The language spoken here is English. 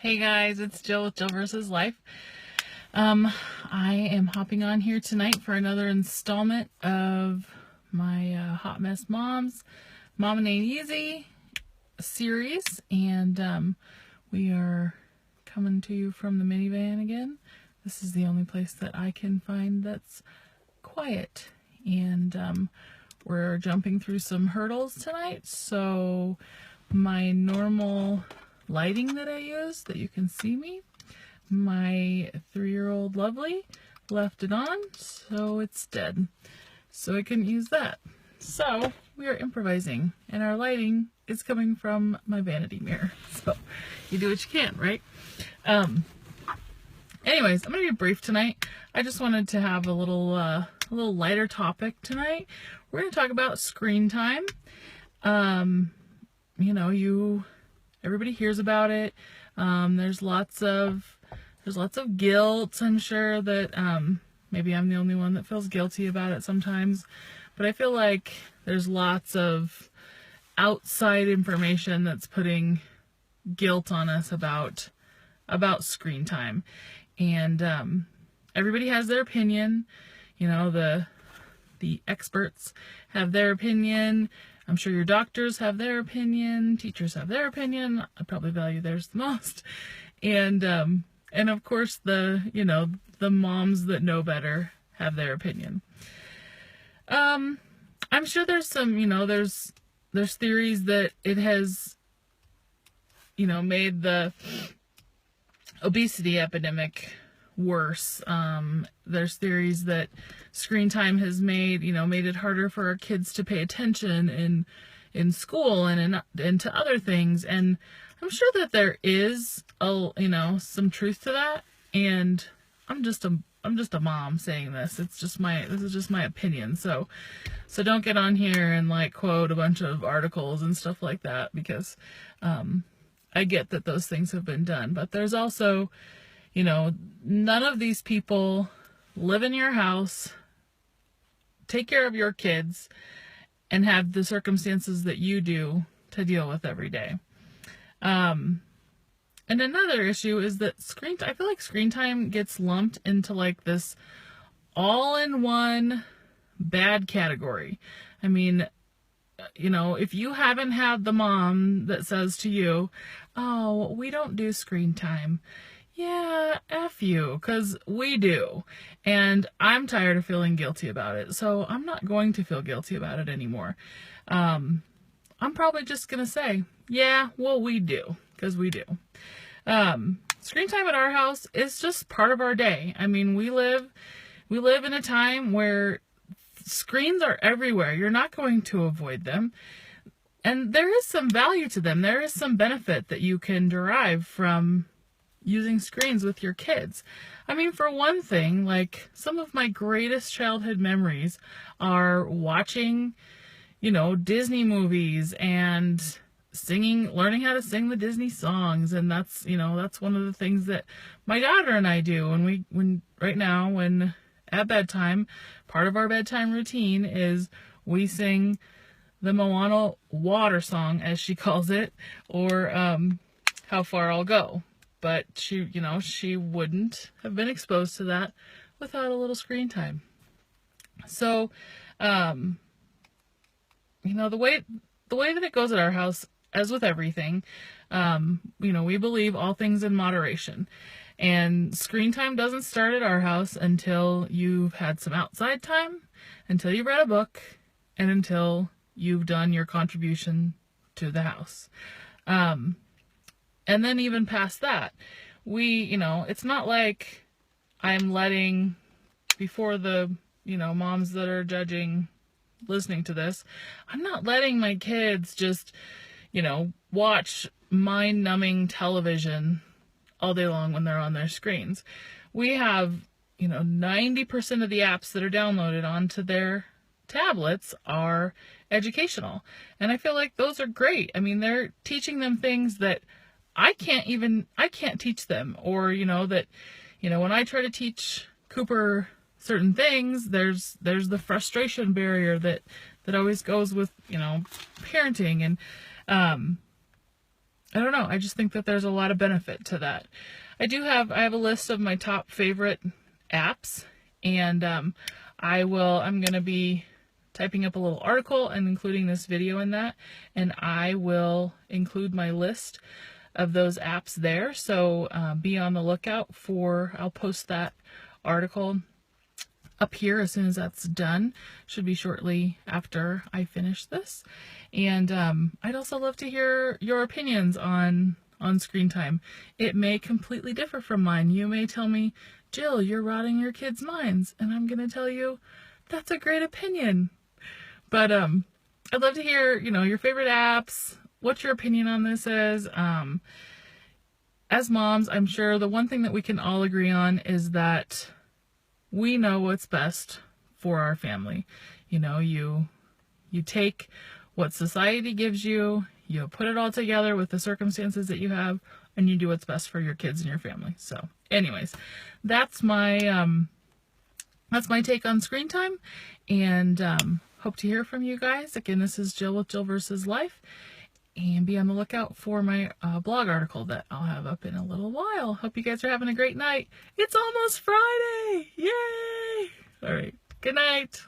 Hey guys, it's Jill with Jill vs. Life. I am hopping on here tonight for another installment of my Hot Mess Moms Mommin Ain't Easy series, and we are coming to you from the minivan again. This is the only place that I can find that's quiet, and we're jumping through some hurdles tonight, so my normal lighting that I use, that you can see me, my 3-year-old Lovely left it on, so it's dead. So I couldn't use that. So we are improvising, and our lighting is coming from my vanity mirror. So you do what you can, right? Anyways, I'm gonna be brief tonight. I just wanted to have a little lighter topic tonight. We're gonna talk about screen time. Everybody hears about it. There's lots of guilt. I'm sure that maybe I'm the only one that feels guilty about it sometimes, but I feel like there's lots of outside information that's putting guilt on us about screen time, and everybody has their opinion. The experts have their opinion. I'm sure your doctors have their opinion, teachers have their opinion. I probably value theirs the most. And of course the moms that know better have their opinion. I'm sure there's some, there's theories that it has, made the obesity epidemic worse. There's theories that screen time has made it harder for our kids to pay attention in school and to other things, and I'm sure that there is some truth to that, and I'm just a mom saying this. This is just my opinion, so don't get on here and quote a bunch of articles and stuff like that, because I get that those things have been done, but there's also none of these people live in your house, take care of your kids, and have the circumstances that you do to deal with every day. And another issue is that I feel like screen time gets lumped into this all-in-one bad category. I mean, if you haven't had the mom that says to you, "Oh, we don't do screen time," yeah, F you, because we do. And I'm tired of feeling guilty about it, so I'm not going to feel guilty about it anymore. I'm probably just going to say, yeah, well, we do, because we do. Screen time at our house is just part of our day. I mean, we live in a time where screens are everywhere. You're not going to avoid them. And there is some value to them. There is some benefit that you can derive from using screens with your kids. I mean, for one thing, some of my greatest childhood memories are watching, Disney movies and learning how to sing the Disney songs. And that's one of the things that my daughter and I do when at bedtime, part of our bedtime routine is we sing the Moana water song, as she calls it, or How Far I'll Go. But she wouldn't have been exposed to that without a little screen time. So, the way that it goes at our house, as with everything, we believe all things in moderation. And screen time doesn't start at our house until you've had some outside time, until you've read a book, and until you've done your contribution to the house. And then even past that, it's not like I'm letting, before the, moms that are judging listening to this, I'm not letting my kids just, watch mind-numbing television all day long when they're on their screens. We have, 90% of the apps that are downloaded onto their tablets are educational. And I feel like those are great. I mean, they're teaching them things that I can't teach them, or, when I try to teach Cooper certain things, there's the frustration barrier that always goes with, parenting. And I don't know. I just think that there's a lot of benefit to that. I have a list of my top favorite apps, and I'm going to be typing up a little article and including this video in that, and I will include my list of those apps there. So be on the lookout I'll post that article up here as soon as that's done. Should be shortly after I finish this. And I'd also love to hear your opinions on screen time. It may completely differ from mine. You may tell me, Jill, you're rotting your kids' minds, and I'm going to tell you that's a great opinion. But I'd love to hear, your favorite apps, what your opinion on this is. As moms, I'm sure the one thing that we can all agree on is that we know what's best for our family. You take what society gives you, you put it all together with the circumstances that you have, and you do what's best for your kids and your family. So anyways, that's my take on screen time, and hope to hear from you guys. Again, this is Jill with Jill vs. Life, and be on the lookout for my blog article that I'll have up in a little while. Hope you guys are having a great night. It's almost Friday. Yay! All right. Good night.